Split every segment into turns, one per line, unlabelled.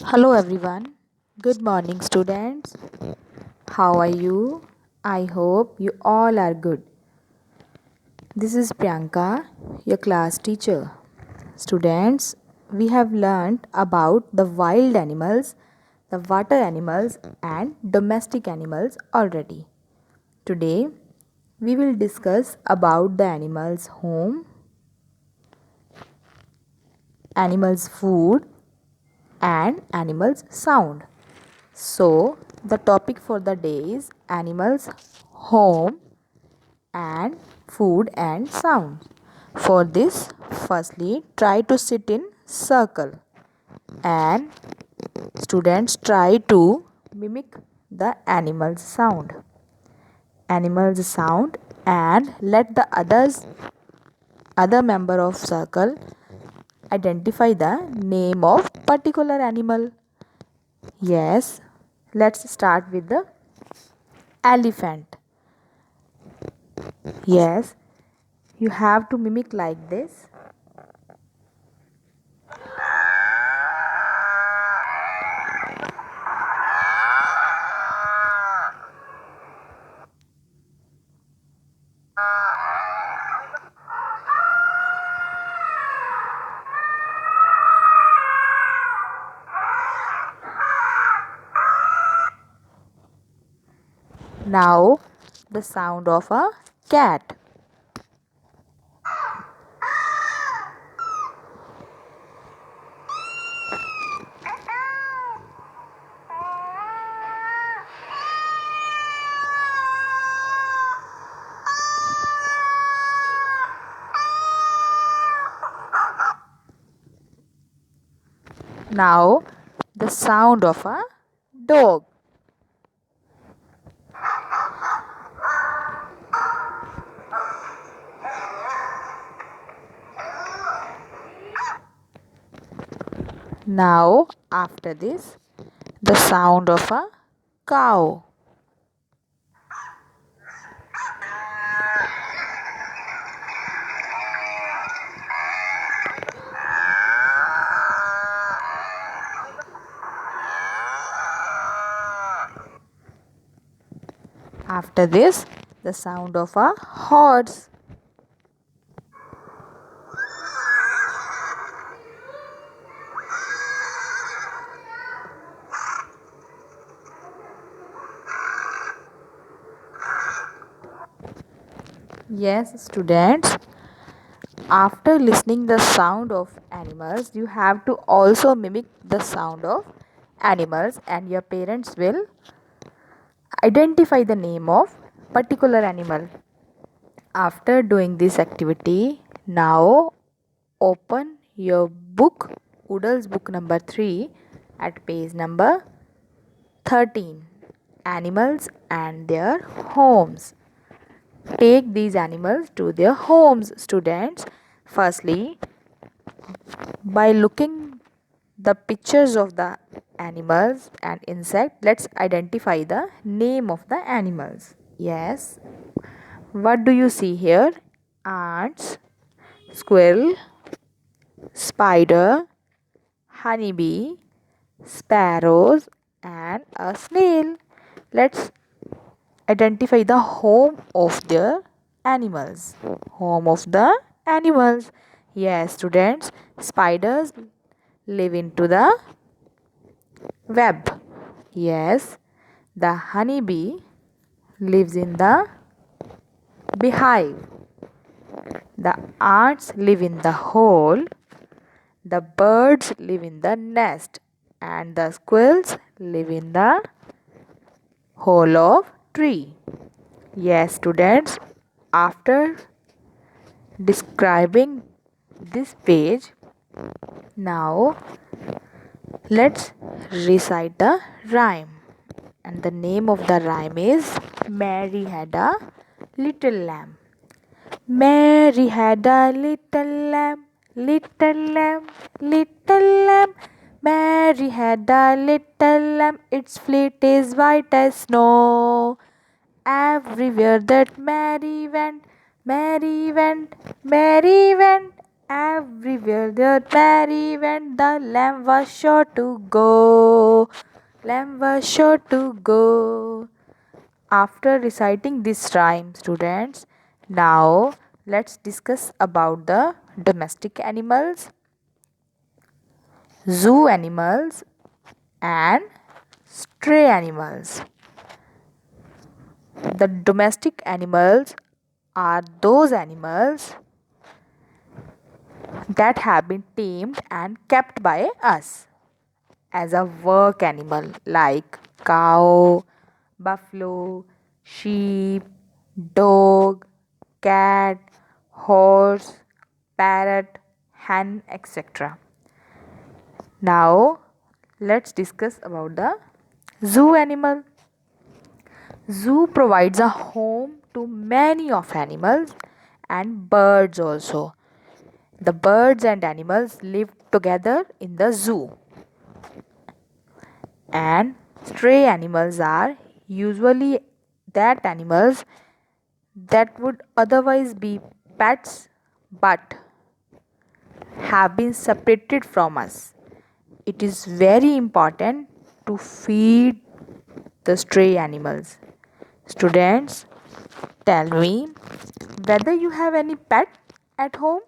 Hello everyone. Good morning students. How are you? I hope you all are good. This is Priyanka, your class teacher. Students, we have learned about the wild animals, the water animals and domestic animals already. Today, we will discuss about the animals' home, animals' food and animals' sound. So, the topic for the day is animals, home, and food and sound. For this, firstly, try to sit in circle and students try to mimic the animal's sound. Animal's sound and let the other member of circle identify the name of particular animal. Yes, let's start with the elephant. Yes, you have to mimic like this. Now, the sound of a cat. Now, the sound of a dog. Now, after this, the sound of a cow. After this, the sound of a horse. Yes, students. After listening the sound of animals, you have to also mimic the sound of animals and your parents will identify the name of particular animal. After doing this activity, now open your book, Oodle's book number 3 at page number 13. Animals and their homes. Take these animals to their homes, students. Firstly, by looking the pictures of the animals and insect, let's identify the name of the animals. Yes, what do you see here? Ants, squirrel, spider, honeybee, sparrows and a snail. Let's identify the home of the animals. Home of the animals. Yes, students, spiders live into the web. Yes, the honeybee lives in the beehive. The ants live in the hole. The birds live in the nest. And the squirrels live in the hole of tree. Yes, students, after describing this page, now let's recite the rhyme. And the name of the rhyme is Mary had a little lamb. Mary had a little lamb, little lamb, little lamb. Mary had a little lamb, its fleet is white as snow. Everywhere that Mary went, Mary went, Mary went. everywhere the merry went, the lamb was sure to go. Lamb was sure to go. After reciting this rhyme, students, now let's discuss about the domestic animals, zoo animals, and stray animals. The domestic animals are those animals that have been tamed and kept by us as a work animal, like cow, buffalo, sheep, dog, cat, horse, parrot, hen, etc. Now let's discuss about the zoo animal. Zoo provides a home to many of animals and birds also. The birds and animals live together in the zoo. And stray animals are usually that animals that would otherwise be pets but have been separated from us. It is very important to feed the stray animals. Students, tell me whether you have any pet at home.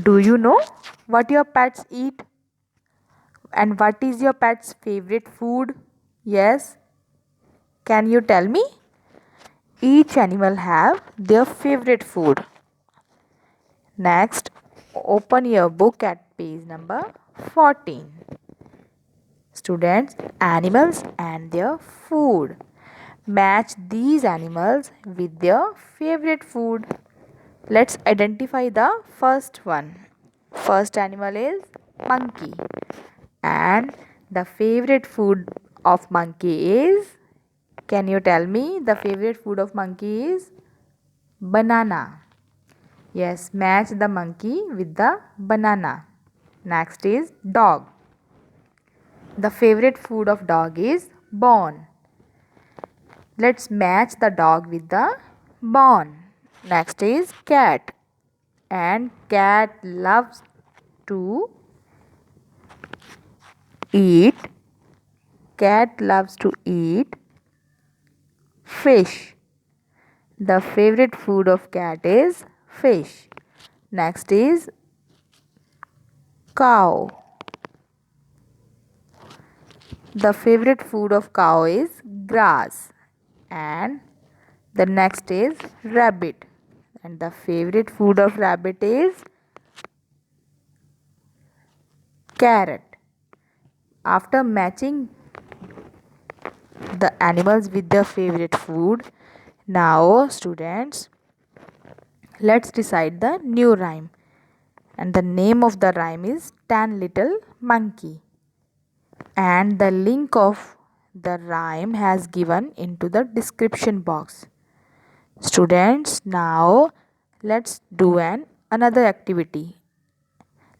Do you know what your pets eat and what is your pet's favorite food? Yes, can you tell me? Each animal have their favorite food. Next, open your book at page number 14. Students, animals and their food. Match these animals with their favorite food. Let's identify the first one. First animal is monkey. And the favorite food of monkey is, can you tell me the favorite food of monkey is? Banana. Yes, match the monkey with the banana. Next is dog. The favorite food of dog is bone. Let's match the dog with the bone. Next is cat. And cat loves to eat. Cat loves to eat fish. The favorite food of cat is fish. Next is cow. The favorite food of cow is grass. And the next is rabbit. And the favorite food of rabbit is carrot. After matching the animals with their favorite food, now students, let's recite the new rhyme. And the name of the rhyme is 10 Little Monkey. And the link of the rhyme has given into the description box. Students, now let's do another activity.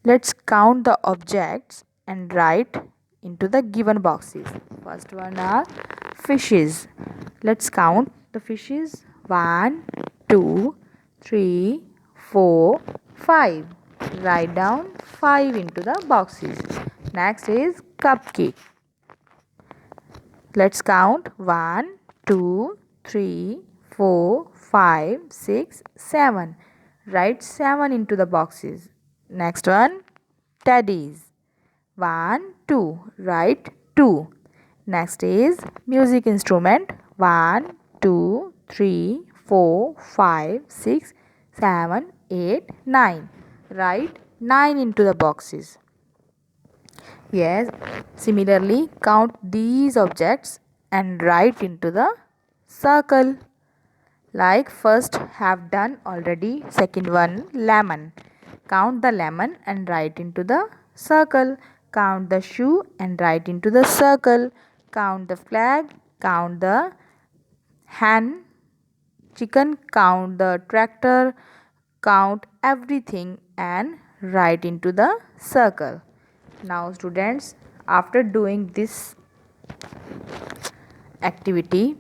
Let's count the objects and write into the given boxes. First one are fishes. Let's count the fishes. 1, 2, 3, 4, 5. Write down 5 into the boxes. Next is cupcake. Let's count 1, 2, 3, 4, 5, 6, 7. Write 7 into the boxes. Next one, teddies. 1, 2. Write 2. Next is music instrument. 1, 2, 3, 4, 5, 6, 7, 8, 9. Write 9 into the boxes. Yes, similarly count these objects and write into the circle. Like first have done already. Second one, lemon. Count the lemon and write into the circle. Count the shoe and write into the circle. Count the flag. Count the hen, chicken. Count the tractor. Count everything and write into the circle. Now students, after doing this activity,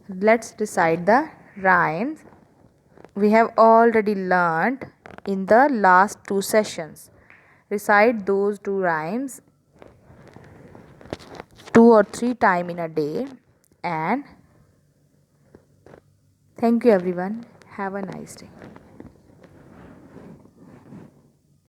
let's recite the rhymes we have already learned in the last two sessions. Recite those two rhymes 2 or 3 times in a day. And thank you everyone. Have a nice day.